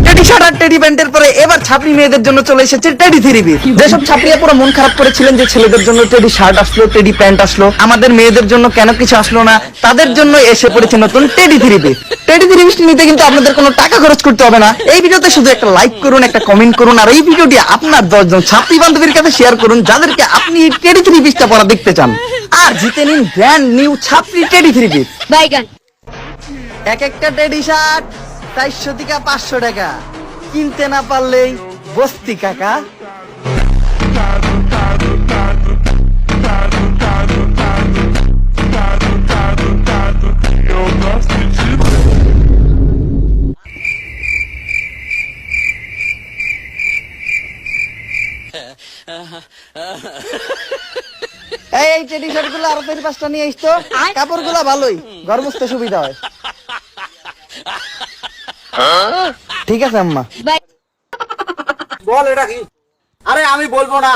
Teddy shirt আর teddy প্যান্টের পরে এবার ছাপরি মেয়েদের জন্য চলে এসেছে টেডি থ্রি পিস। যেসব ছাপরিয়া পুরো মন খারাপ করেছিলেন যে ছেলেদের জন্য টেডি শার্ট আসলো, টেডি প্যান্ট আসলো, আমাদের মেয়েদের জন্য কেন কিছু আসলো না, তাদের জন্য এসে পড়েছে নতুন teddy three piece. Teddy three piece নিতে কিন্তু আপনাদের কোনো টাকা খরচ করতে হবে না। এই ভিডিওতে শুধু একটা লাইক করুন, একটা কমেন্ট করুন, আর এই ভিডিওটি আপনার 10 জন ছাত্রী বান্ধবীর কাছে শেয়ার করুন যাদেরকে আপনি টেডি থ্রি পিসটা পরা দেখতে চান, আর জিতে নিন ব্র্যান্ড নিউ ছাত্রী টেডি থ্রি পিস। বাইগান এক একটা টেডি শার্ট 400 থেকে 500 টাকা, কিনতে না পারলেই বস্তি কাকা। এই টেডি শার্ট গুলো আরো 4-5টা নিয়ে আসতো, কাপড় গুলা ভালোই, ঘর মুছতে সুবিধা হয়। ঠিক আছে আম্মা। বল এটা কি? আরে আমি বলবো না।